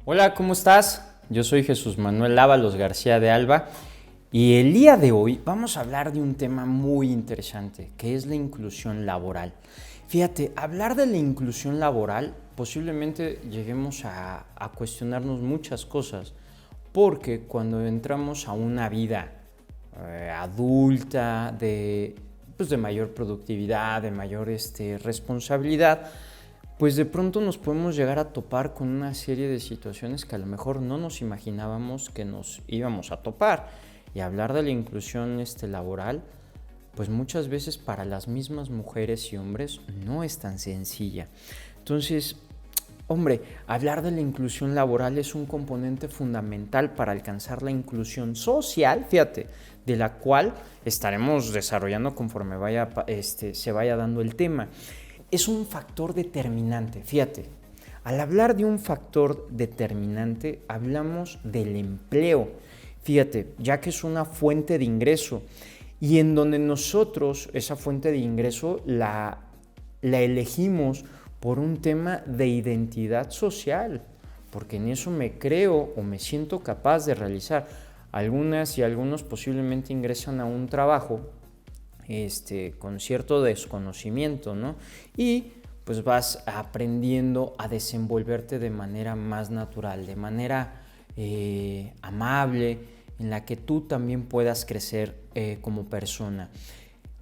Hola, ¿cómo estás? Yo soy Jesús Manuel Ábalos García de Alba y el día de hoy vamos a hablar de un tema muy interesante, que es la inclusión laboral. Fíjate, hablar de la inclusión laboral posiblemente lleguemos a cuestionarnos muchas cosas, porque cuando entramos a una vida adulta, de mayor productividad, de mayor responsabilidad, pues de pronto nos podemos llegar a topar con una serie de situaciones que a lo mejor no nos imaginábamos que nos íbamos a topar. Y hablar de la inclusión laboral, pues muchas veces para las mismas mujeres y hombres no es tan sencilla. Entonces, hombre, hablar de la inclusión laboral es un componente fundamental para alcanzar la inclusión social, fíjate, de la cual estaremos desarrollando conforme se vaya dando el tema. Es un factor determinante, fíjate. Al hablar de un factor determinante, hablamos del empleo, fíjate, ya que es una fuente de ingreso y en donde nosotros esa fuente de ingreso la elegimos por un tema de identidad social, porque en eso me creo o me siento capaz de realizar. Algunas y algunos posiblemente ingresan a un trabajo con cierto desconocimiento, ¿no? Y pues vas aprendiendo a desenvolverte de manera más natural, de manera amable, en la que tú también puedas crecer como persona.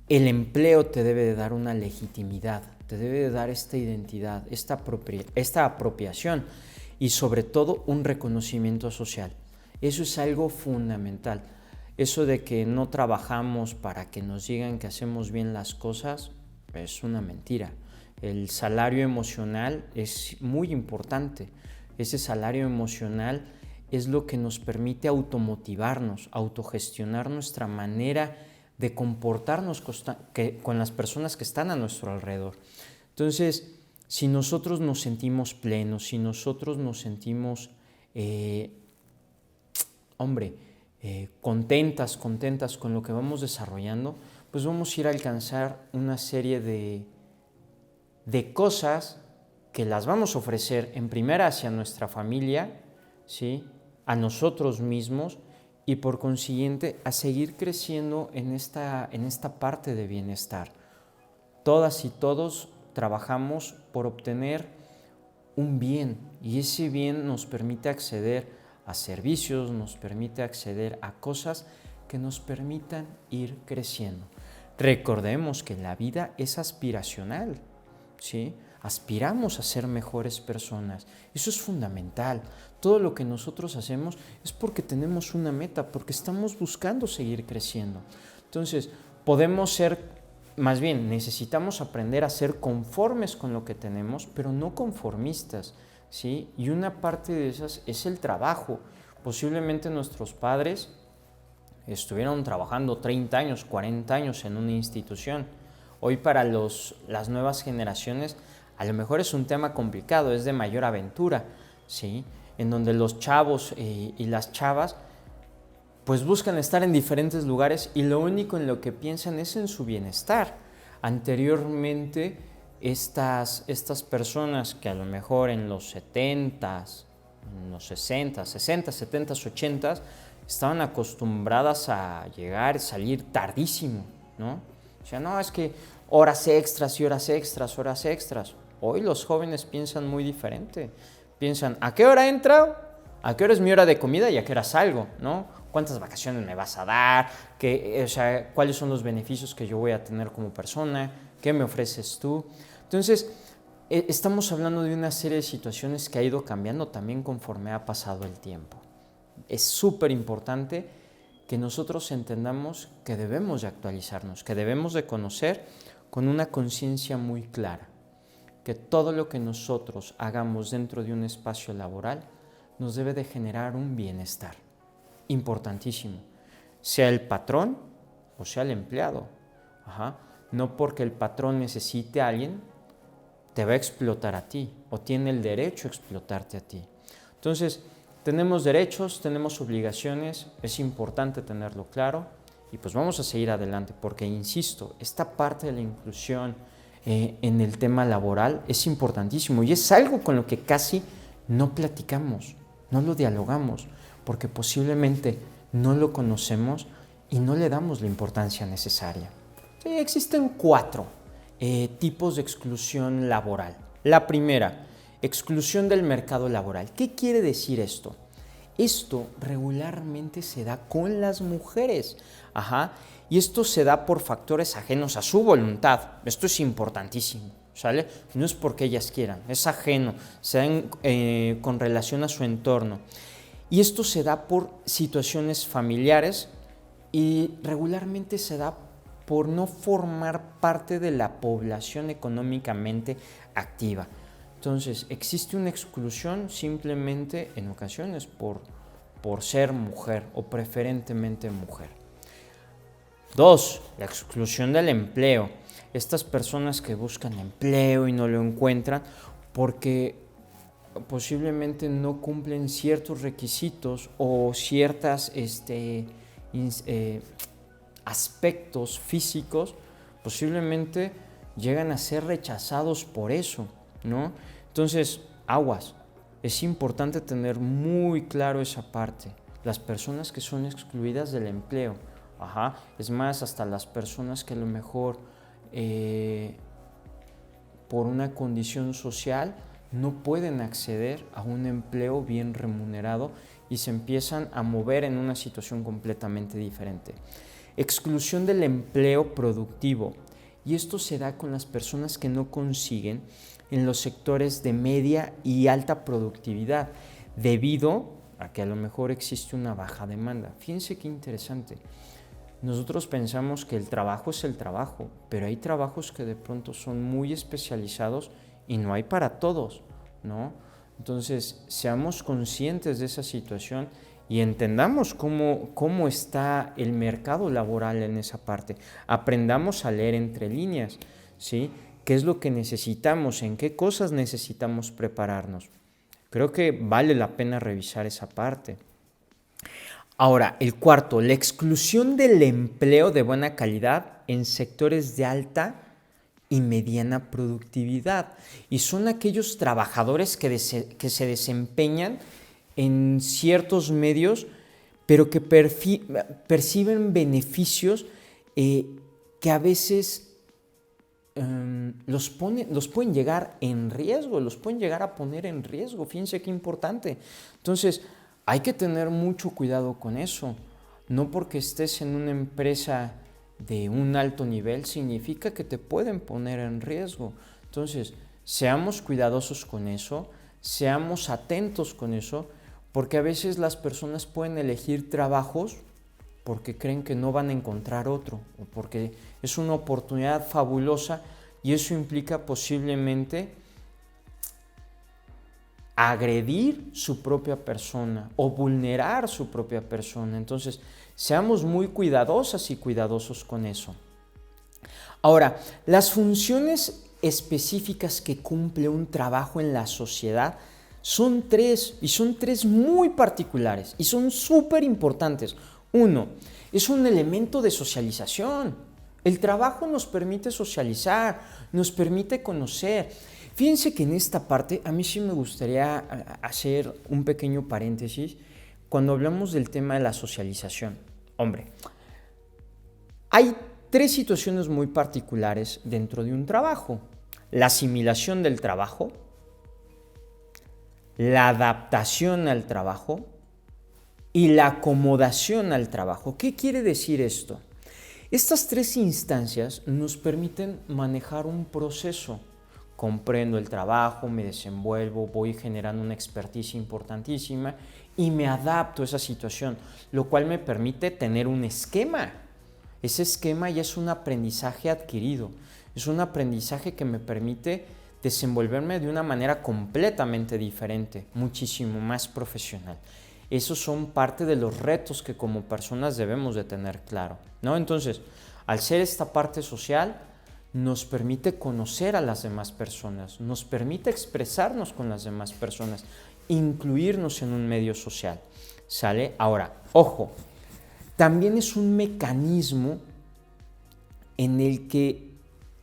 El empleo te debe de dar una legitimidad, te debe de dar esta identidad, esta apropiación y sobre todo un reconocimiento social. Eso es algo fundamental. Eso de que no trabajamos para que nos digan que hacemos bien las cosas es una mentira. El salario emocional es muy importante. Ese salario emocional es lo que nos permite automotivarnos, autogestionar nuestra manera de comportarnos con las personas que están a nuestro alrededor. Entonces, si nosotros nos sentimos plenos, si nosotros nos sentimos, contentas con lo que vamos desarrollando, pues vamos a ir a alcanzar una serie de cosas que las vamos a ofrecer en primera hacia nuestra familia, ¿sí? A nosotros mismos y por consiguiente a seguir creciendo en esta parte de bienestar. Todas y todos trabajamos por obtener un bien y ese bien nos permite acceder a servicios, nos permite acceder a cosas que nos permitan ir creciendo. Recordemos que la vida es aspiracional, ¿sí? Aspiramos a ser mejores personas. Eso es fundamental. Todo lo que nosotros hacemos es porque tenemos una meta, porque estamos buscando seguir creciendo. Entonces, necesitamos aprender a ser conformes con lo que tenemos, pero no conformistas, ¿sí? Y una parte de esas es el trabajo. Posiblemente nuestros padres estuvieron trabajando 30 años, 40 años en una institución. Hoy para las nuevas generaciones a lo mejor es un tema complicado, es de mayor aventura, ¿sí? En donde los chavos y las chavas pues buscan estar en diferentes lugares y lo único en lo que piensan es en su bienestar. Anteriormente, estas personas que a lo mejor en los 70s, en los 60, 60, 70, 80 estaban acostumbradas a llegar, salir tardísimo, ¿no? O sea, no, es que horas extras y horas extras, horas extras. Hoy los jóvenes piensan muy diferente. Piensan, ¿a qué hora entro? ¿A qué hora es mi hora de comida y a qué hora salgo? ¿No? ¿Cuántas vacaciones me vas a dar? ¿Cuáles son los beneficios que yo voy a tener como persona? ¿Qué me ofreces tú? Entonces, estamos hablando de una serie de situaciones que ha ido cambiando también conforme ha pasado el tiempo. Es súper importante que nosotros entendamos que debemos de actualizarnos, que debemos de conocer con una conciencia muy clara, que todo lo que nosotros hagamos dentro de un espacio laboral nos debe de generar un bienestar importantísimo, sea el patrón o sea el empleado. No porque el patrón necesite a alguien, te va a explotar a ti o tiene el derecho a explotarte a ti. Entonces, tenemos derechos, tenemos obligaciones, es importante tenerlo claro y pues vamos a seguir adelante porque, insisto, esta parte de la inclusión en el tema laboral es importantísimo y es algo con lo que casi no platicamos. no lo dialogamos, porque posiblemente no lo conocemos y no le damos la importancia necesaria. Sí, existen 4 tipos de exclusión laboral. La primera, exclusión del mercado laboral. ¿Qué quiere decir esto? Esto regularmente se da con las mujeres. Y esto se da por factores ajenos a su voluntad. Esto es importantísimo, ¿sale? No es porque ellas quieran, es ajeno, se da con relación a su entorno. Y esto se da por situaciones familiares y regularmente se da por no formar parte de la población económicamente activa. Entonces, existe una exclusión simplemente en ocasiones por ser mujer o preferentemente mujer. 2. La exclusión del empleo. Estas personas que buscan empleo y no lo encuentran porque posiblemente no cumplen ciertos requisitos o ciertos aspectos físicos, posiblemente llegan a ser rechazados por eso, ¿no? Entonces, aguas. Es importante tener muy claro esa parte. Las personas que son excluidas del empleo. Es más, hasta las personas que a lo mejor por una condición social no pueden acceder a un empleo bien remunerado y se empiezan a mover en una situación completamente diferente. Exclusión del empleo productivo. Y esto se da con las personas que no consiguen en los sectores de media y alta productividad, debido a que a lo mejor existe una baja demanda. Fíjense qué interesante. Nosotros pensamos que el trabajo es el trabajo, pero hay trabajos que de pronto son muy especializados y no hay para todos, ¿no? Entonces, seamos conscientes de esa situación y entendamos cómo está el mercado laboral en esa parte. Aprendamos a leer entre líneas, ¿sí? ¿Qué es lo que necesitamos? ¿En qué cosas necesitamos prepararnos? Creo que vale la pena revisar esa parte. Ahora, el cuarto, la exclusión del empleo de buena calidad en sectores de alta y mediana productividad. Y son aquellos trabajadores que se desempeñan en ciertos medios, pero que perciben beneficios que a veces los pueden llegar en riesgo, los pueden llegar a poner en riesgo. Fíjense qué importante. Entonces, hay que tener mucho cuidado con eso. No porque estés en una empresa de un alto nivel significa que te pueden poner en riesgo. Entonces, seamos cuidadosos con eso, seamos atentos con eso, porque a veces las personas pueden elegir trabajos porque creen que no van a encontrar otro, o porque es una oportunidad fabulosa y eso implica posiblemente agredir su propia persona o vulnerar su propia persona. Entonces, seamos muy cuidadosas y cuidadosos con eso. Ahora, las funciones específicas que cumple un trabajo en la sociedad son 3 y son 3 muy particulares y son súper importantes. 1, es un elemento de socialización. El trabajo nos permite socializar, nos permite conocer. Fíjense que en esta parte a mí sí me gustaría hacer un pequeño paréntesis cuando hablamos del tema de la socialización. Hombre, hay 3 situaciones muy particulares dentro de un trabajo. La asimilación del trabajo, la adaptación al trabajo y la acomodación al trabajo. ¿Qué quiere decir esto? Estas 3 instancias nos permiten manejar un proceso. Comprendo el trabajo, me desenvuelvo, voy generando una experticia importantísima y me adapto a esa situación, lo cual me permite tener un esquema. Ese esquema ya es un aprendizaje adquirido, es un aprendizaje que me permite desenvolverme de una manera completamente diferente, muchísimo más profesional. Esos son parte de los retos que como personas debemos de tener claro, ¿no? Entonces, al ser esta parte social, nos permite conocer a las demás personas, nos permite expresarnos con las demás personas, incluirnos en un medio social, ¿sale? Ahora, ojo, también es un mecanismo en el que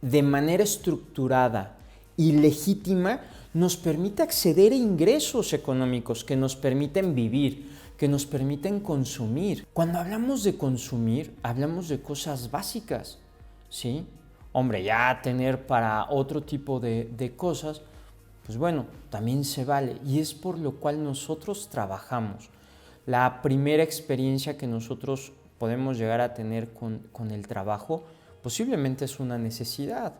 de manera estructurada y legítima nos permite acceder a ingresos económicos que nos permiten vivir, que nos permiten consumir. Cuando hablamos de consumir, hablamos de cosas básicas, ¿sí? Hombre, ya tener para otro tipo de cosas, pues bueno, también se vale. Y es por lo cual nosotros trabajamos. La primera experiencia que nosotros podemos llegar a tener con el trabajo posiblemente es una necesidad.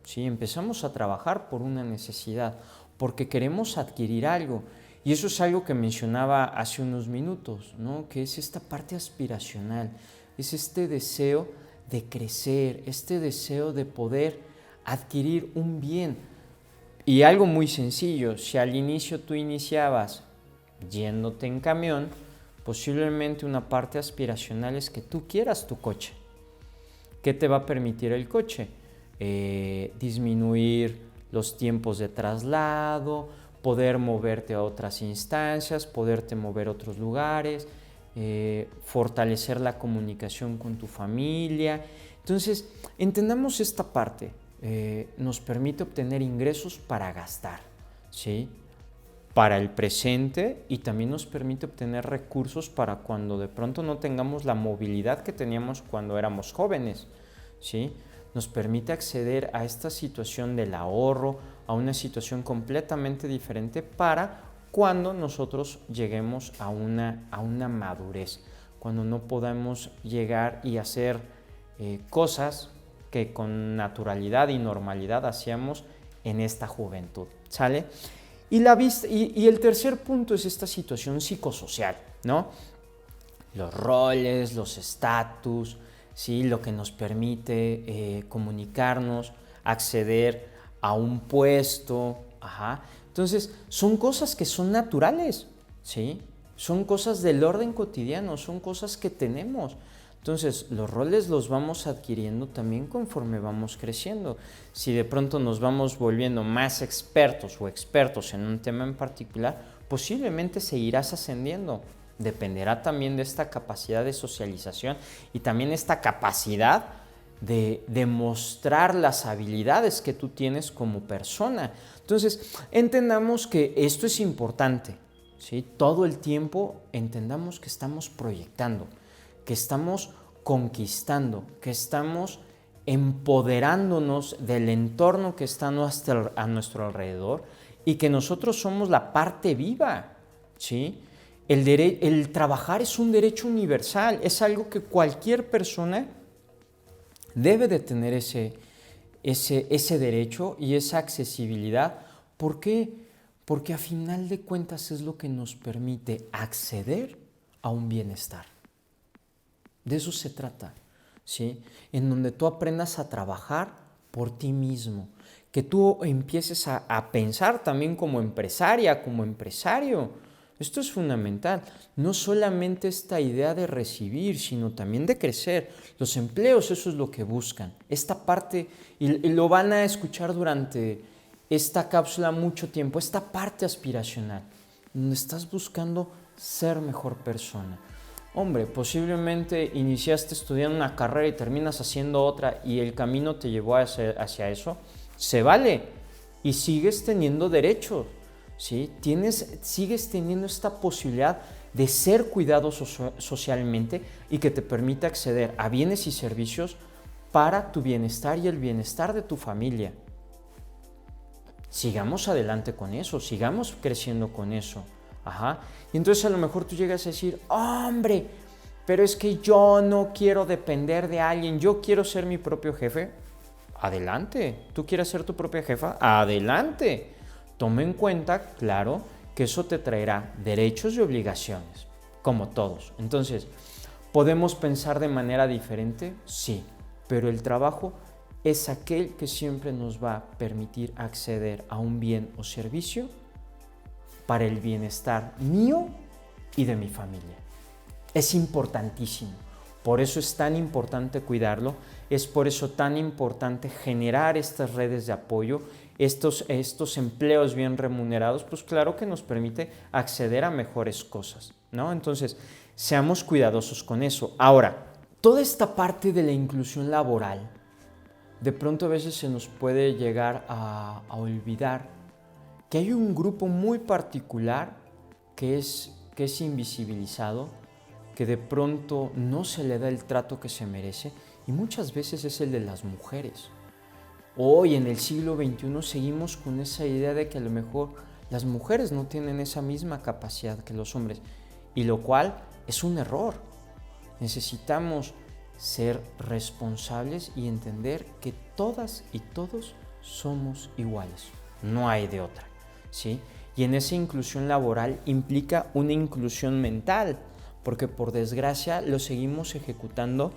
¿Sí? Empezamos a trabajar por una necesidad, porque queremos adquirir algo. Y eso es algo que mencionaba hace unos minutos, ¿no? Que es esta parte aspiracional, es este deseo de crecer, este deseo de poder adquirir un bien. Y algo muy sencillo, si al inicio tú iniciabas yéndote en camión, posiblemente una parte aspiracional es que tú quieras tu coche. ¿Qué te va a permitir el coche? Disminuir los tiempos de traslado, poder moverte a otras instancias, poderte mover a otros lugares, fortalecer la comunicación con tu familia. Entonces, entendamos esta parte. Nos permite obtener ingresos para gastar, ¿sí? Para el presente, y también nos permite obtener recursos para cuando de pronto no tengamos la movilidad que teníamos cuando éramos jóvenes, ¿sí? Nos permite acceder a esta situación del ahorro, a una situación completamente diferente para cuando nosotros lleguemos a una madurez, cuando no podamos llegar y hacer cosas que con naturalidad y normalidad hacíamos en esta juventud, ¿sale? Y el tercer punto es esta situación psicosocial, ¿no? Los roles, los estatus, ¿sí? Lo que nos permite comunicarnos, acceder a un puesto. Ajá. Entonces, son cosas que son naturales, ¿sí? Son cosas del orden cotidiano, son cosas que tenemos. Entonces, los roles los vamos adquiriendo también conforme vamos creciendo. Si de pronto nos vamos volviendo más expertos o expertos en un tema en particular, posiblemente seguirás ascendiendo. Dependerá también de esta capacidad de socialización y también esta capacidad de demostrar las habilidades que tú tienes como persona. Entonces, entendamos que esto es importante, ¿sí? Todo el tiempo entendamos que estamos proyectando, que estamos conquistando, que estamos empoderándonos del entorno que está a nuestro alrededor y que nosotros somos la parte viva, ¿sí? El trabajar es un derecho universal, es algo que cualquier persona debe de tener ese derecho y esa accesibilidad. ¿Por qué? Porque a final de cuentas es lo que nos permite acceder a un bienestar. De eso se trata, ¿sí? En donde tú aprendas a trabajar por ti mismo, que tú empieces a pensar también como empresaria, como empresario. Esto es fundamental, no solamente esta idea de recibir, sino también de crecer. Los empleos, eso es lo que buscan. Esta parte, y lo van a escuchar durante esta cápsula mucho tiempo, esta parte aspiracional, donde estás buscando ser mejor persona. Hombre, posiblemente iniciaste estudiando una carrera y terminas haciendo otra y el camino te llevó hacia eso. Se vale y sigues teniendo derechos, ¿sí? Sigues teniendo esta posibilidad de ser cuidado socialmente y que te permite acceder a bienes y servicios para tu bienestar y el bienestar de tu familia. Sigamos adelante con eso, sigamos creciendo con eso. Ajá. Y entonces a lo mejor tú llegas a decir, hombre, pero es que yo no quiero depender de alguien, yo quiero ser mi propio jefe. Adelante. ¿Tú quieres ser tu propia jefa? Adelante. Toma en cuenta, claro, que eso te traerá derechos y obligaciones, como todos. Entonces, ¿podemos pensar de manera diferente? Sí, pero el trabajo es aquel que siempre nos va a permitir acceder a un bien o servicio para el bienestar mío y de mi familia. Es importantísimo. Por eso es tan importante cuidarlo, es por eso tan importante generar estas redes de apoyo, estos empleos bien remunerados, pues claro que nos permite acceder a mejores cosas, ¿no? Entonces, seamos cuidadosos con eso. Ahora, toda esta parte de la inclusión laboral, de pronto a veces se nos puede llegar a olvidar que hay un grupo muy particular que es invisibilizado, que de pronto no se le da el trato que se merece, y muchas veces es el de las mujeres. Hoy en el siglo XXI seguimos con esa idea de que a lo mejor las mujeres no tienen esa misma capacidad que los hombres, y lo cual es un error. Necesitamos ser responsables y entender que todas y todos somos iguales, no hay de otra, ¿sí? Y en esa inclusión laboral implica una inclusión mental, porque por desgracia lo seguimos ejecutando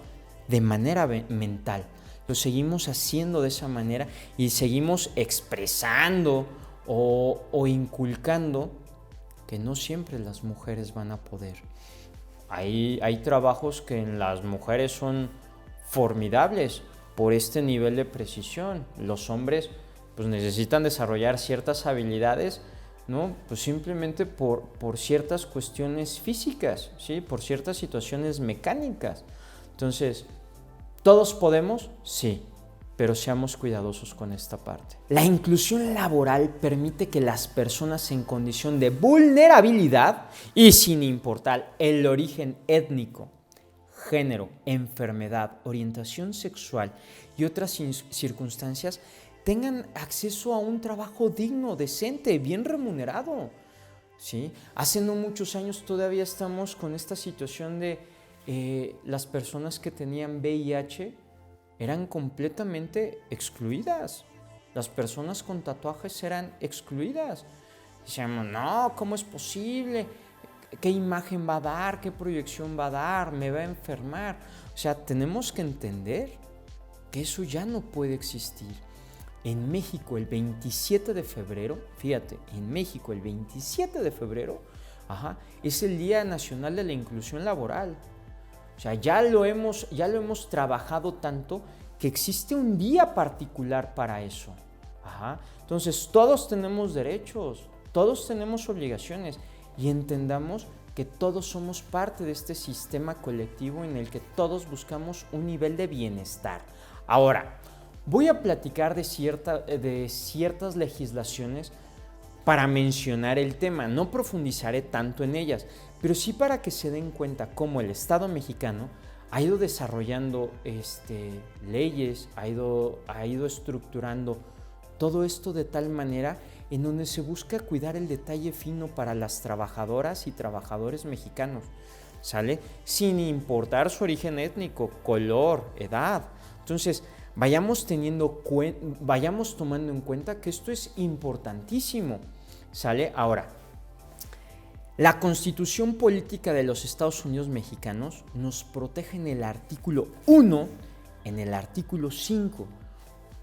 de manera mental, lo seguimos haciendo de esa manera y seguimos expresando o inculcando que no siempre las mujeres van a poder. Hay trabajos que en las mujeres son formidables por este nivel de precisión. Los hombres pues necesitan desarrollar ciertas habilidades, ¿no? Pues simplemente por ciertas cuestiones físicas, ¿sí? Por ciertas situaciones mecánicas. Entonces, ¿todos podemos? Sí, pero seamos cuidadosos con esta parte. La inclusión laboral permite que las personas en condición de vulnerabilidad y sin importar el origen étnico, género, enfermedad, orientación sexual y otras circunstancias tengan acceso a un trabajo digno, decente, bien remunerado, ¿sí? Hace no muchos años todavía estamos con esta situación de las personas que tenían VIH eran completamente excluidas. Las personas con tatuajes eran excluidas. Decíamos, no, ¿cómo es posible? ¿Qué imagen va a dar? ¿Qué proyección va a dar? ¿Me va a enfermar? O sea, tenemos que entender que eso ya no puede existir. En México el 27 de febrero, fíjate, en México el 27 de febrero, es el Día Nacional de la Inclusión Laboral. O sea, ya lo hemos trabajado tanto que existe un día particular para eso. Entonces, todos tenemos derechos, todos tenemos obligaciones y entendamos que todos somos parte de este sistema colectivo en el que todos buscamos un nivel de bienestar. Ahora, voy a platicar de ciertas legislaciones para mencionar el tema. No profundizaré tanto en ellas, pero sí para que se den cuenta cómo el Estado mexicano ha ido desarrollando leyes, ha ido estructurando todo esto de tal manera en donde se busca cuidar el detalle fino para las trabajadoras y trabajadores mexicanos, ¿sale? Sin importar su origen étnico, color, edad. Entonces, vayamos tomando en cuenta que esto es importantísimo, ¿sale? Ahora, la Constitución Política de los Estados Unidos Mexicanos nos protege en el artículo 1, en el artículo 5,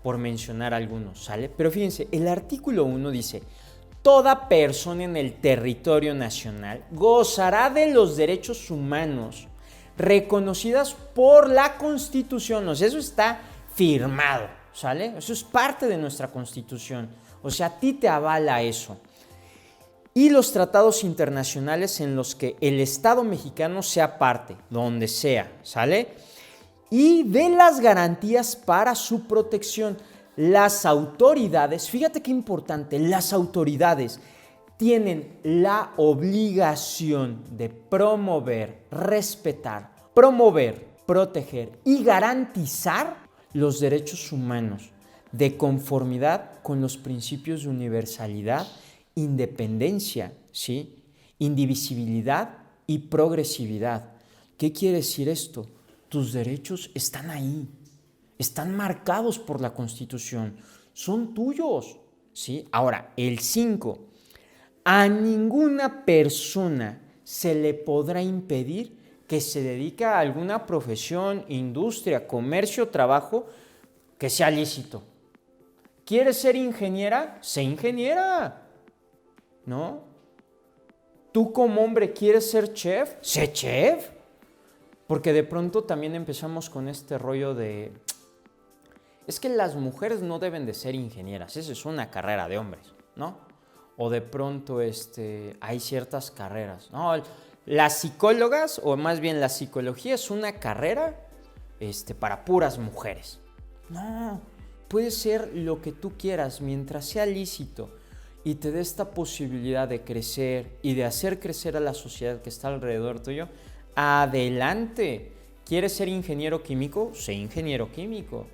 por mencionar algunos, ¿sale? Pero fíjense, el artículo 1 dice: toda persona en el territorio nacional gozará de los derechos humanos reconocidas por la Constitución. O sea, eso está firmado, ¿sale? Eso es parte de nuestra Constitución. O sea, a ti te avala eso. Y los tratados internacionales en los que el Estado mexicano sea parte, donde sea, ¿sale? Y de las garantías para su protección. Las autoridades, fíjate qué importante, las autoridades tienen la obligación de promover, respetar, proteger y garantizar los derechos humanos de conformidad con los principios de universalidad, independencia, ¿sí? Indivisibilidad y progresividad. ¿Qué quiere decir esto? Tus derechos están ahí, están marcados por la Constitución, son tuyos, ¿sí? Ahora, el 5, a ninguna persona se le podrá impedir que se dedique a alguna profesión, industria, comercio, trabajo que sea lícito. ¿Quieres ser ingeniera? Sé ingeniera, ¿no? ¿Tú como hombre quieres ser chef? Sé chef. Porque de pronto también empezamos con este rollo de... Es que las mujeres no deben de ser ingenieras, esa es una carrera de hombres, ¿no? O de pronto hay ciertas carreras, ¿no? Las psicólogas, o más bien la psicología, es una carrera para puras mujeres. No, puede ser lo que tú quieras mientras sea lícito y te dé esta posibilidad de crecer y de hacer crecer a la sociedad que está alrededor tuyo, adelante. ¿Quieres ser ingeniero químico? Sé ingeniero químico.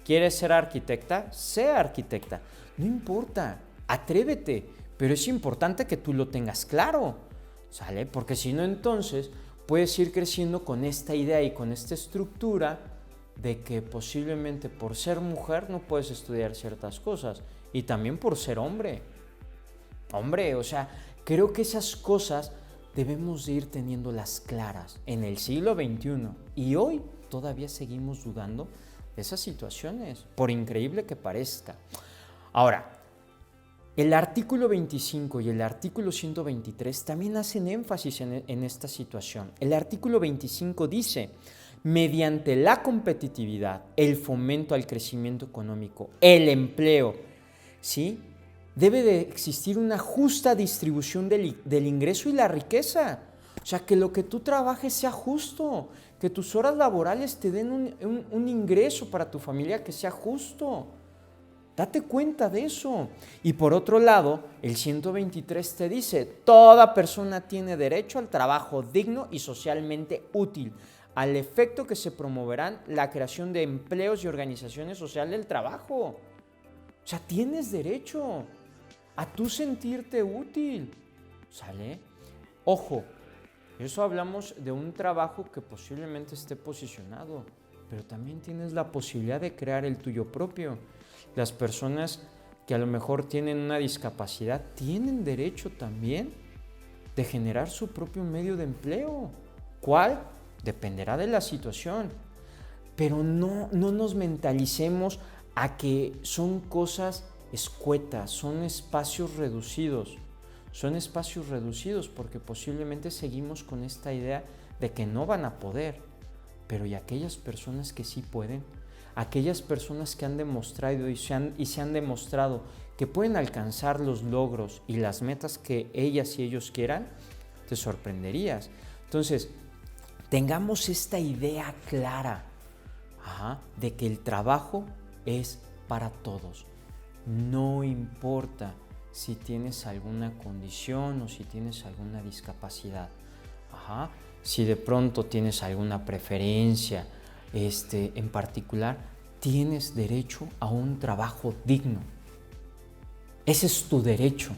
¿Quieres ser arquitecta? Sé arquitecta. No importa, atrévete, pero es importante que tú lo tengas claro, ¿sale? Porque si no, entonces puedes ir creciendo con esta idea y con esta estructura de que posiblemente por ser mujer no puedes estudiar ciertas cosas y también por ser hombre. Hombre, o sea, creo que esas cosas debemos de ir teniéndolas claras en el siglo XXI y hoy todavía seguimos dudando de esas situaciones, por increíble que parezca. Ahora, el artículo 25 y el artículo 123 también hacen énfasis en esta situación. El artículo 25 dice: mediante la competitividad, el fomento al crecimiento económico, el empleo, ¿sí?, debe de existir una justa distribución del ingreso y la riqueza. O sea, que lo que tú trabajes sea justo, que tus horas laborales te den un ingreso para tu familia que sea justo. Date cuenta de eso. Y por otro lado, el 123 te dice: toda persona tiene derecho al trabajo digno y socialmente útil, al efecto que se promoverán la creación de empleos y organizaciones sociales del trabajo. O sea, tienes derecho a tú sentirte útil, ¿sale? Ojo, eso hablamos de un trabajo que posiblemente esté posicionado, pero también tienes la posibilidad de crear el tuyo propio. Las personas que a lo mejor tienen una discapacidad tienen derecho también de generar su propio medio de empleo. ¿Cuál? Dependerá de la situación. Pero no nos mentalicemos a que son cosas escuetas, son espacios reducidos. Son espacios reducidos porque posiblemente seguimos con esta idea de que no van a poder. Pero ¿y aquellas personas que sí pueden? Aquellas personas que han demostrado y se han demostrado que pueden alcanzar los logros y las metas que ellas y ellos quieran, te sorprenderías. Entonces, tengamos esta idea clara, de que el trabajo es para todos. No importa si tienes alguna condición o si tienes alguna discapacidad. Si de pronto tienes alguna preferencia en particular, tienes derecho a un trabajo digno. Ese es tu derecho,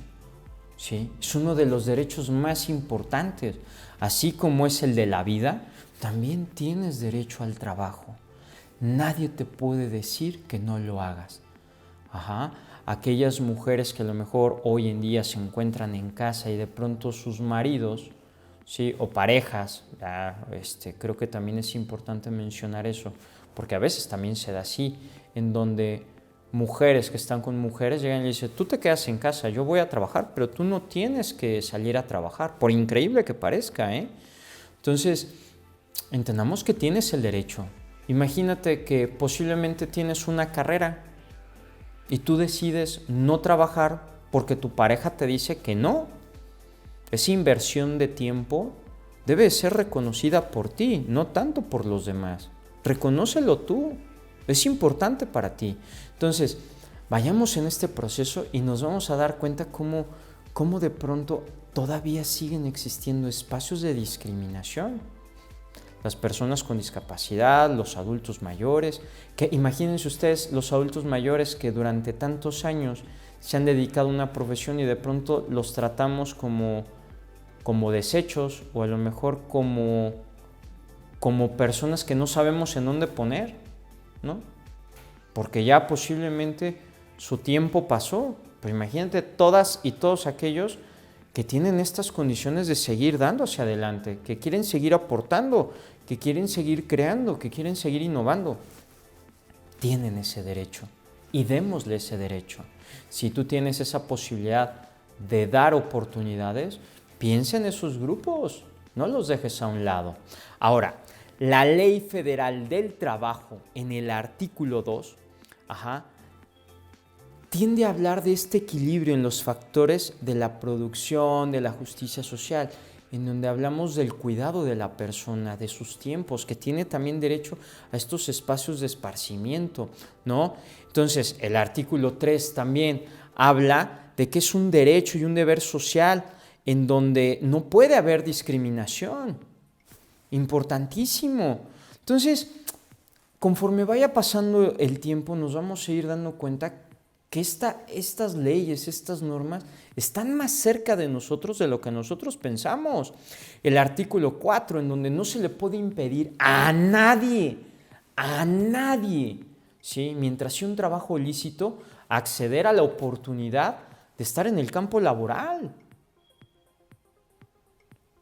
¿sí? Es uno de los derechos más importantes. Así como es el de la vida, también tienes derecho al trabajo. Nadie te puede decir que no lo hagas. Aquellas mujeres que a lo mejor hoy en día se encuentran en casa y de pronto sus maridos, ¿sí?, o parejas, creo que también es importante mencionar eso, porque a veces también se da así, en donde mujeres que están con mujeres llegan y le dicen: tú te quedas en casa, yo voy a trabajar, pero tú no tienes que salir a trabajar, por increíble que parezca, Entonces, entendamos que tienes el derecho. Imagínate que posiblemente tienes una carrera y tú decides no trabajar porque tu pareja te dice que no. Esa inversión de tiempo debe ser reconocida por ti, no tanto por los demás. Reconócelo tú, es importante para ti. Entonces, vayamos en este proceso y nos vamos a dar cuenta cómo de pronto todavía siguen existiendo espacios de discriminación. Las personas con discapacidad, los adultos mayores, que imagínense ustedes los adultos mayores que durante tantos años se han dedicado a una profesión y de pronto los tratamos como desechos o a lo mejor como personas que no sabemos en dónde poner, ¿no? Porque ya posiblemente su tiempo pasó. Pero imagínate todas y todos aquellos que tienen estas condiciones de seguir dando hacia adelante, que quieren seguir aportando, que quieren seguir creando, que quieren seguir innovando. Tienen ese derecho y démosle ese derecho. Si tú tienes esa posibilidad de dar oportunidades, piensa en esos grupos, no los dejes a un lado. Ahora, la Ley Federal del Trabajo en el artículo 2, tiende a hablar de este equilibrio en los factores de la producción, de la justicia social, en donde hablamos del cuidado de la persona, de sus tiempos, que tiene también derecho a estos espacios de esparcimiento, ¿no? Entonces, el artículo 3 también habla de que es un derecho y un deber social en donde no puede haber discriminación. Importantísimo. Entonces, conforme vaya pasando el tiempo, nos vamos a ir dando cuenta que estas leyes, estas normas, están más cerca de nosotros de lo que nosotros pensamos. El artículo 4, en donde no se le puede impedir a nadie, ¿sí? Mientras sea un trabajo lícito, acceder a la oportunidad de estar en el campo laboral.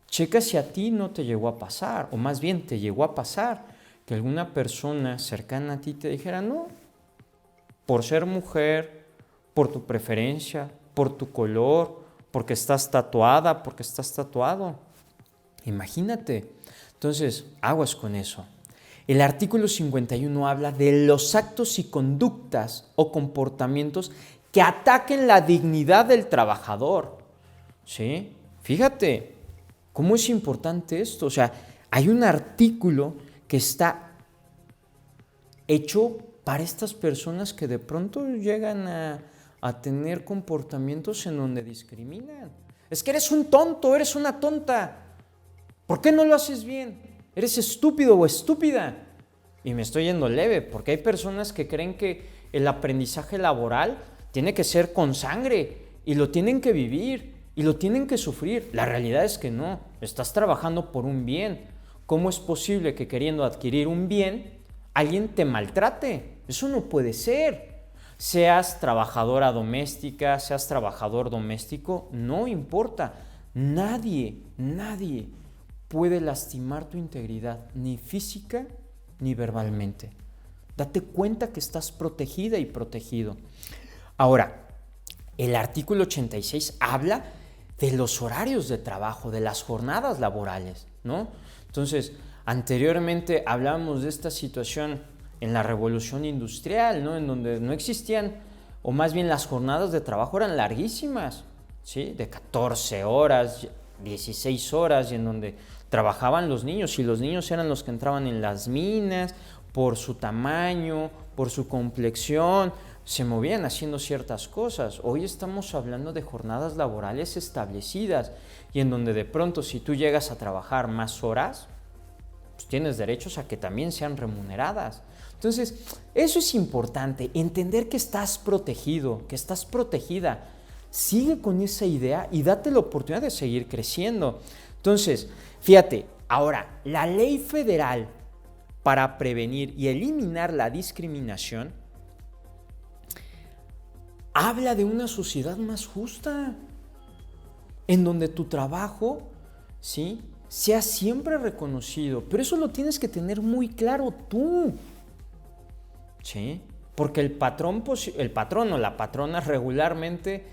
Checa si a ti no te llegó a pasar, o más bien te llegó a pasar, que alguna persona cercana a ti te dijera, no, por ser mujer, por tu preferencia, por tu color, porque estás tatuada, porque estás tatuado. Imagínate. Entonces, aguas con eso. El artículo 51 habla de los actos y conductas o comportamientos que ataquen la dignidad del trabajador. ¿Sí? Fíjate cómo es importante esto. O sea, hay un artículo que está hecho para estas personas que de pronto llegan a tener comportamientos en donde discriminan. Es que eres un tonto, eres una tonta. ¿Por qué no lo haces bien? Eres estúpido o estúpida. Y me estoy yendo leve, porque hay personas que creen que el aprendizaje laboral tiene que ser con sangre y lo tienen que vivir y lo tienen que sufrir. La realidad es que no, estás trabajando por un bien. ¿Cómo es posible que queriendo adquirir un bien, alguien te maltrate? Eso no puede ser. Seas trabajadora doméstica, seas trabajador doméstico, no importa. Nadie puede lastimar tu integridad, ni física ni verbalmente. Date cuenta que estás protegida y protegido. Ahora, el artículo 86 habla de los horarios de trabajo, de las jornadas laborales, ¿no? Entonces, anteriormente hablábamos de esta situación en la revolución industrial, ¿no? En donde no existían, o más bien las jornadas de trabajo eran larguísimas, ¿sí? De 14 horas, 16 horas, y en donde trabajaban los niños, y los niños eran los que entraban en las minas por su tamaño, por su complexión, se movían haciendo ciertas cosas. Hoy estamos hablando de jornadas laborales establecidas, y en donde de pronto si tú llegas a trabajar más horas, pues tienes derechos a que también sean remuneradas. Entonces, eso es importante, entender que estás protegido, que estás protegida. Sigue con esa idea y date la oportunidad de seguir creciendo. Entonces, fíjate, ahora, la ley federal para prevenir y eliminar la discriminación habla de una sociedad más justa, en donde tu trabajo, ¿sí?, sea siempre reconocido. Pero eso lo tienes que tener muy claro tú, ¿sí? Porque el patrón o la patrona regularmente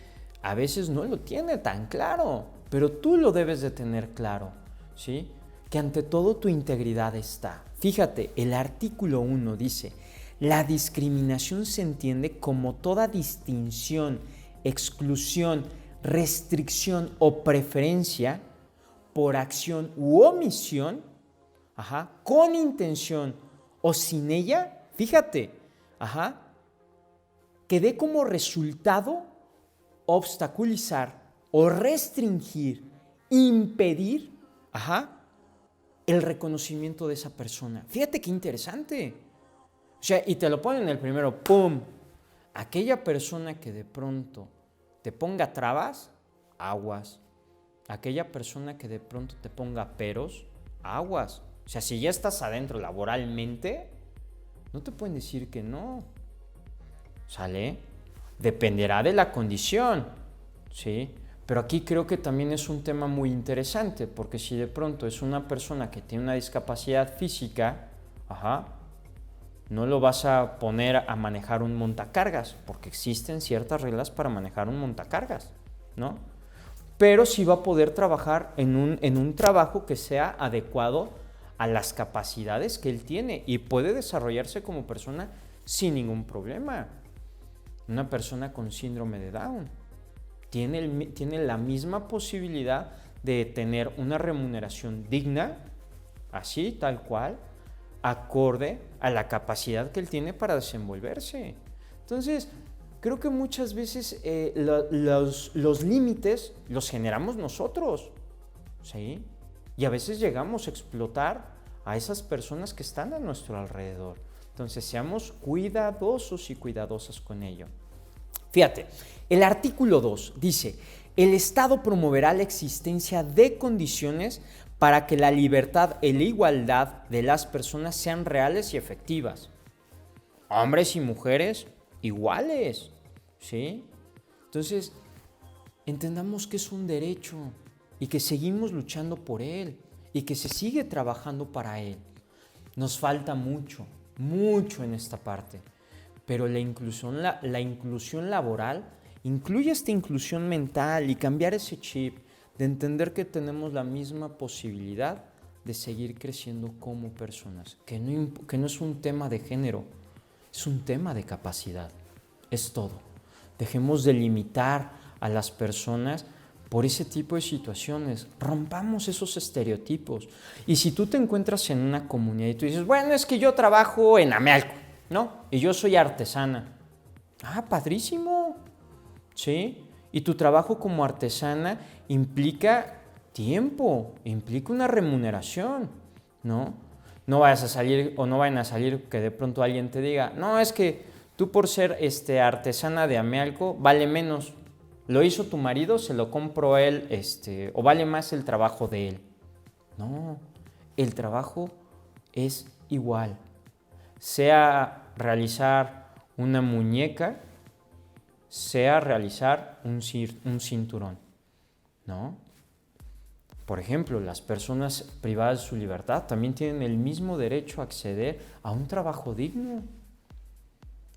a veces no lo tiene tan claro, pero tú lo debes de tener claro, ¿sí? Que ante todo tu integridad está. Fíjate, el artículo 1 dice: la discriminación se entiende como toda distinción, exclusión, restricción o preferencia por acción u omisión, con intención o sin ella, fíjate, que dé como resultado obstaculizar o restringir, impedir, el reconocimiento de esa persona. Fíjate qué interesante. O sea, y te lo ponen en el primero, ¡pum! Aquella persona que de pronto te ponga trabas, aguas. Aquella persona que de pronto te ponga peros, aguas. O sea, si ya estás adentro laboralmente, no te pueden decir que no. ¿Sale? Dependerá de la condición, ¿sí? Pero aquí creo que también es un tema muy interesante, porque si de pronto es una persona que tiene una discapacidad física, no lo vas a poner a manejar un montacargas, porque existen ciertas reglas para manejar un montacargas, ¿no? Pero sí va a poder trabajar en un trabajo que sea adecuado a las capacidades que él tiene y puede desarrollarse como persona sin ningún problema. Una persona con síndrome de Down tiene la misma posibilidad de tener una remuneración digna, así, tal cual, acorde a la capacidad que él tiene para desenvolverse. Entonces, Creo que muchas veces los límites los generamos nosotros, ¿sí? Y a veces llegamos a explotar a esas personas que están a nuestro alrededor. Entonces, seamos cuidadosos y cuidadosas con ello. Fíjate, el artículo 2 dice: el Estado promoverá la existencia de condiciones para que la libertad y la igualdad de las personas sean reales y efectivas. Hombres y mujeres iguales, ¿sí? Entonces, entendamos que es un derecho y que seguimos luchando por él y que se sigue trabajando para él. Nos falta mucho en esta parte, pero la inclusión laboral incluye esta inclusión mental y cambiar ese chip de entender que tenemos la misma posibilidad de seguir creciendo como personas, que no es un tema de género, es un tema de capacidad, es todo. Dejemos de limitar a las personas por ese tipo de situaciones, rompamos esos estereotipos. Y si tú te encuentras en una comunidad y tú dices, bueno, es que yo trabajo en Amealco, ¿no? Y yo soy artesana. Ah, padrísimo, ¿sí? Y tu trabajo como artesana implica tiempo, implica una remuneración, ¿no? No vayas a salir o no vayan a salir que de pronto alguien te diga, no, es que tú por ser artesana de Amealco vale menos. Lo hizo tu marido, se lo compró él, o vale más el trabajo de él. No, el trabajo es igual. Sea realizar una muñeca, sea realizar un cinturón, ¿no? Por ejemplo, las personas privadas de su libertad también tienen el mismo derecho a acceder a un trabajo digno.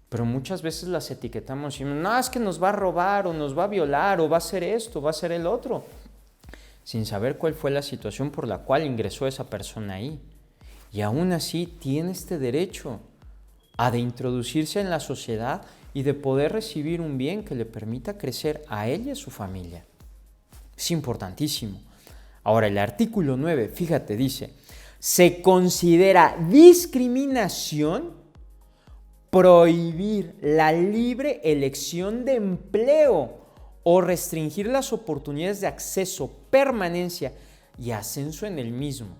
Pero muchas veces las etiquetamos y no, es que nos va a robar o nos va a violar o va a hacer esto, va a hacer el otro, sin saber cuál fue la situación por la cual ingresó esa persona ahí. Y aún así tiene este derecho a de introducirse en la sociedad y de poder recibir un bien que le permita crecer a él y a su familia. Es importantísimo. Ahora, el artículo 9, fíjate, dice, se considera discriminación prohibir la libre elección de empleo o restringir las oportunidades de acceso, permanencia y ascenso en el mismo.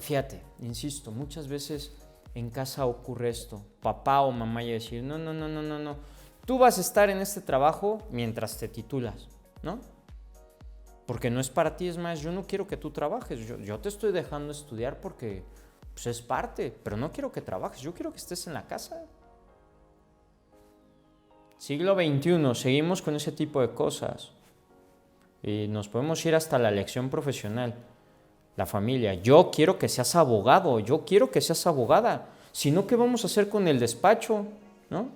Fíjate, insisto, muchas veces en casa ocurre esto, papá o mamá y decir, no, tú vas a estar en este trabajo mientras te titulas, ¿no? Porque no es para ti, es más, yo no quiero que tú trabajes, yo te estoy dejando estudiar porque pues es parte, pero no quiero que trabajes, yo quiero que estés en la casa. Siglo XXI, seguimos con ese tipo de cosas. Y nos podemos ir hasta la elección profesional. La familia, yo quiero que seas abogado, yo quiero que seas abogada. Si no, ¿qué vamos a hacer con el despacho? ¿No?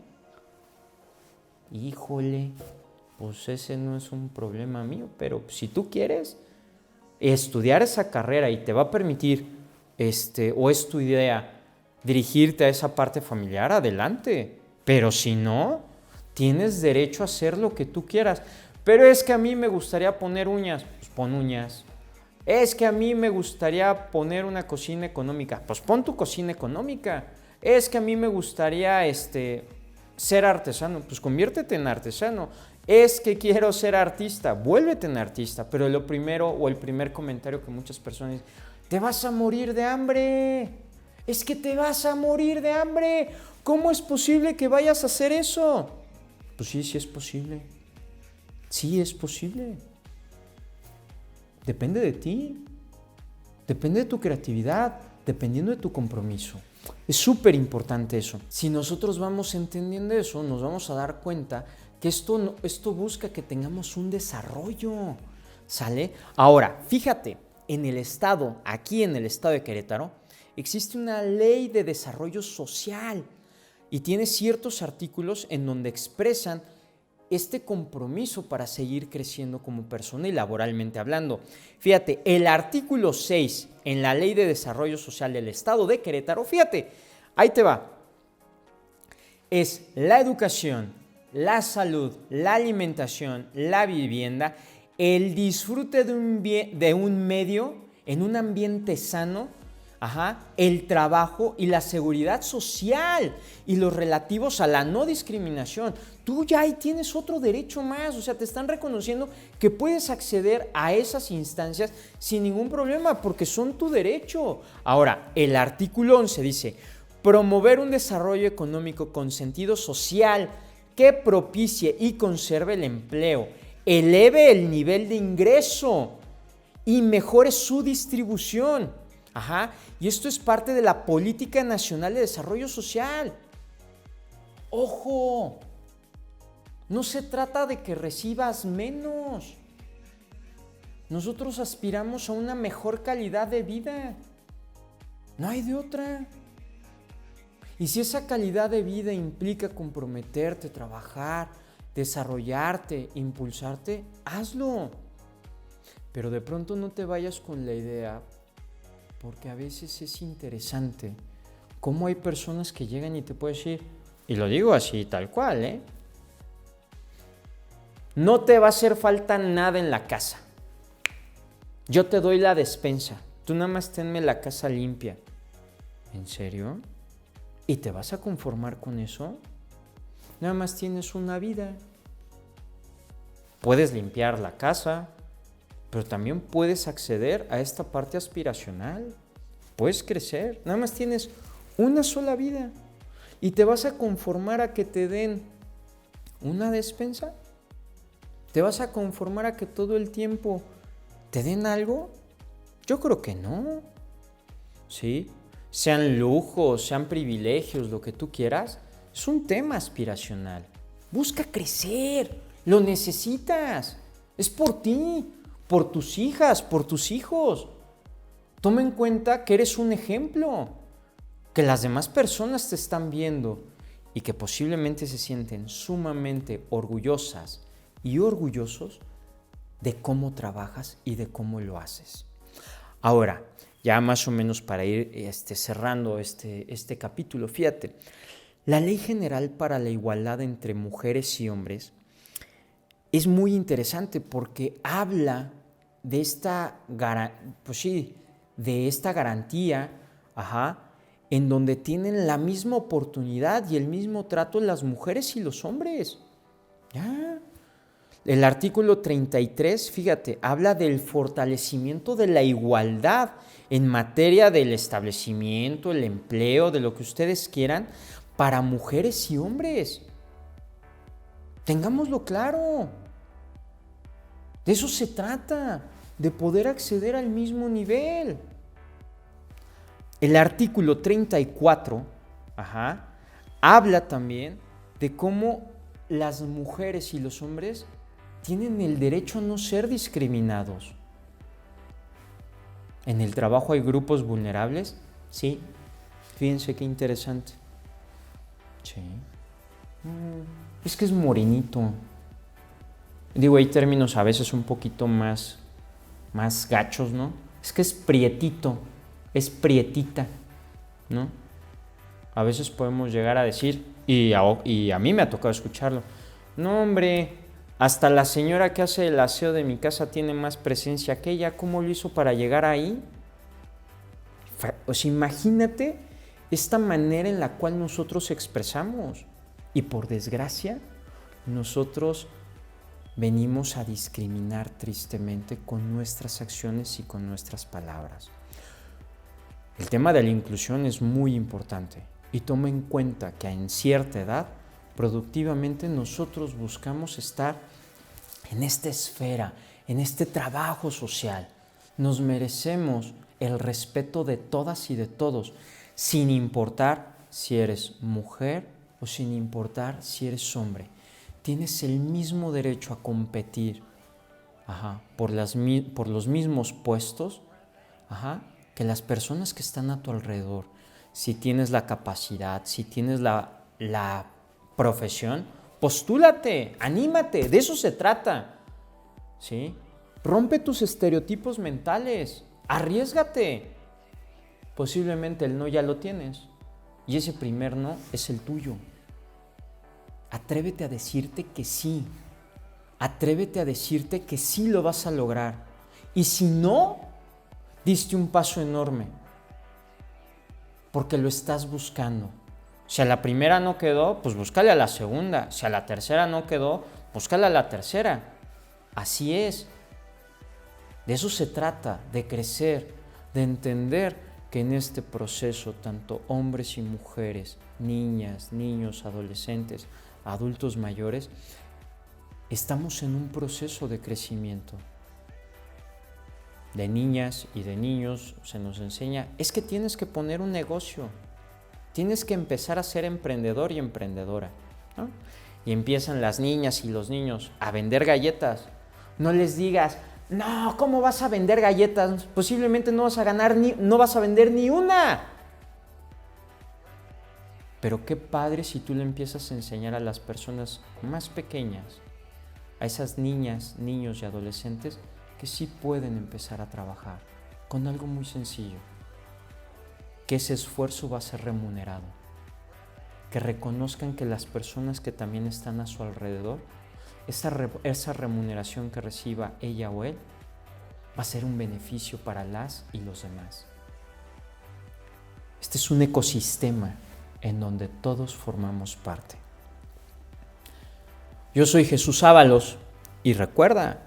Híjole, pues ese no es un problema mío, pero si tú quieres estudiar esa carrera y te va a permitir, o es tu idea, dirigirte a esa parte familiar, adelante. Pero si no, tienes derecho a hacer lo que tú quieras. Pero es que a mí me gustaría poner uñas, pues pon uñas. Es que a mí me gustaría poner una cocina económica, pues pon tu cocina económica. Es que a mí me gustaría ser artesano, pues conviértete en artesano. Es que quiero ser artista, vuélvete en artista. Pero lo primero o el primer comentario que muchas personas dicen, te vas a morir de hambre. Es que te vas a morir de hambre. ¿Cómo es posible que vayas a hacer eso? Pues sí, sí es posible. Sí es posible. Depende de ti. Depende de tu creatividad, dependiendo de tu compromiso. Es súper importante eso. Si nosotros vamos entendiendo eso, nos vamos a dar cuenta que esto busca que tengamos un desarrollo, ¿sale? Ahora, fíjate, aquí en el estado de Querétaro, existe una ley de desarrollo social y tiene ciertos artículos en donde expresan este compromiso para seguir creciendo como persona y laboralmente hablando. Fíjate, el artículo 6 en la Ley de Desarrollo Social del Estado de Querétaro, fíjate, ahí te va. Es la educación, la salud, la alimentación, la vivienda, el disfrute de un medio en un ambiente sano, el trabajo y la seguridad social y los relativos a la no discriminación. Tú ya ahí tienes otro derecho más, o sea, te están reconociendo que puedes acceder a esas instancias sin ningún problema porque son tu derecho. Ahora, el artículo 11 dice, promover un desarrollo económico con sentido social que propicie y conserve el empleo, eleve el nivel de ingreso y mejore su distribución. Y esto es parte de la Política Nacional de Desarrollo Social. ¡Ojo! No se trata de que recibas menos. Nosotros aspiramos a una mejor calidad de vida. No hay de otra. Y si esa calidad de vida implica comprometerte, trabajar, desarrollarte, impulsarte, hazlo. Pero de pronto no te vayas con la idea, porque a veces es interesante cómo hay personas que llegan y te pueden decir, y lo digo así tal cual, no te va a hacer falta nada en la casa. Yo te doy la despensa, tú nada más tenme la casa limpia. ¿En serio? ¿Y te vas a conformar con eso? Nada más tienes una vida. Puedes limpiar la casa, pero también puedes acceder a esta parte aspiracional. Puedes crecer. Nada más tienes una sola vida. ¿Y te vas a conformar a que te den una despensa? ¿Te vas a conformar a que todo el tiempo te den algo? Yo creo que no. ¿Sí? Sean lujos, sean privilegios, lo que tú quieras, es un tema aspiracional. Busca crecer, lo necesitas. Es por ti, por tus hijas, por tus hijos. Toma en cuenta que eres un ejemplo, que las demás personas te están viendo y que posiblemente se sienten sumamente orgullosas y orgullosos de cómo trabajas y de cómo lo haces. Ahora, ya más o menos para ir cerrando este capítulo, fíjate, la Ley General para la Igualdad entre Mujeres y Hombres es muy interesante porque habla de esta garantía, en donde tienen la misma oportunidad y el mismo trato las mujeres y los hombres. Ya. El artículo 33, fíjate, habla del fortalecimiento de la igualdad en materia del establecimiento, el empleo, de lo que ustedes quieran, para mujeres y hombres. Tengámoslo claro. De eso se trata, de poder acceder al mismo nivel. El artículo 34, habla también de cómo las mujeres y los hombres tienen el derecho a no ser discriminados. ¿En el trabajo hay grupos vulnerables? Sí. Fíjense qué interesante. Sí. Es que es morenito. Digo, hay términos a veces un poquito más gachos, ¿no? Es que es prietito, es prietita, ¿no? A veces podemos llegar a decir, y a mí me ha tocado escucharlo, no hombre, hasta la señora que hace el aseo de mi casa tiene más presencia que ella. ¿Cómo lo hizo para llegar ahí? O sea, imagínate esta manera en la cual nosotros expresamos. Y por desgracia, nosotros venimos a discriminar tristemente con nuestras acciones y con nuestras palabras. El tema de la inclusión es muy importante y toma en cuenta que en cierta edad productivamente nosotros buscamos estar en esta esfera, en este trabajo social. Nos merecemos el respeto de todas y de todos, sin importar si eres mujer o sin importar si eres hombre. Tienes el mismo derecho a competir por los mismos puestos que las personas que están a tu alrededor. Si tienes la capacidad, si tienes la profesión, postúlate, anímate, de eso se trata, ¿sí? Rompe tus estereotipos mentales, arriésgate. Posiblemente el no ya lo tienes y ese primer no es el tuyo. Atrévete a decirte que sí, atrévete a decirte que sí lo vas a lograr y si no, diste un paso enorme. porque lo estás buscando. Si a la primera no quedó, pues búscale a la segunda. Si a la tercera no quedó, búscale a la tercera. Así es. De eso se trata, de crecer, de entender que en este proceso, tanto hombres y mujeres, niñas, niños, adolescentes, adultos mayores, estamos en un proceso de crecimiento. De niñas y de niños se nos enseña, es que tienes que poner un negocio, tienes que empezar a ser emprendedor y emprendedora, ¿no? Y empiezan las niñas y los niños a vender galletas. No les digas, no, ¿cómo vas a vender galletas? Posiblemente no vas a vender ni una. Pero qué padre si tú le empiezas a enseñar a las personas más pequeñas, a esas niñas, niños y adolescentes, que sí pueden empezar a trabajar con algo muy sencillo, que ese esfuerzo va a ser remunerado, que reconozcan que las personas que también están a su alrededor, esa remuneración que reciba ella o él, va a ser un beneficio para las y los demás. Este es un ecosistema en donde todos formamos parte. Yo soy Jesús Ábalos y recuerda,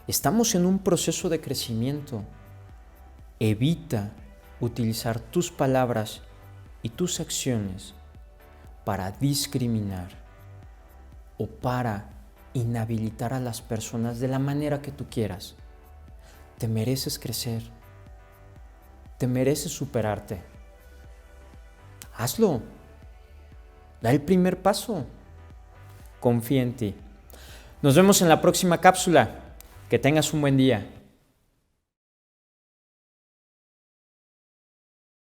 estamos en un proceso de crecimiento. Evita utilizar tus palabras y tus acciones para discriminar o para inhabilitar a las personas de la manera que tú quieras. Te mereces crecer, te mereces superarte. Hazlo, da el primer paso, confía en ti. Nos vemos en la próxima cápsula. Que tengas un buen día.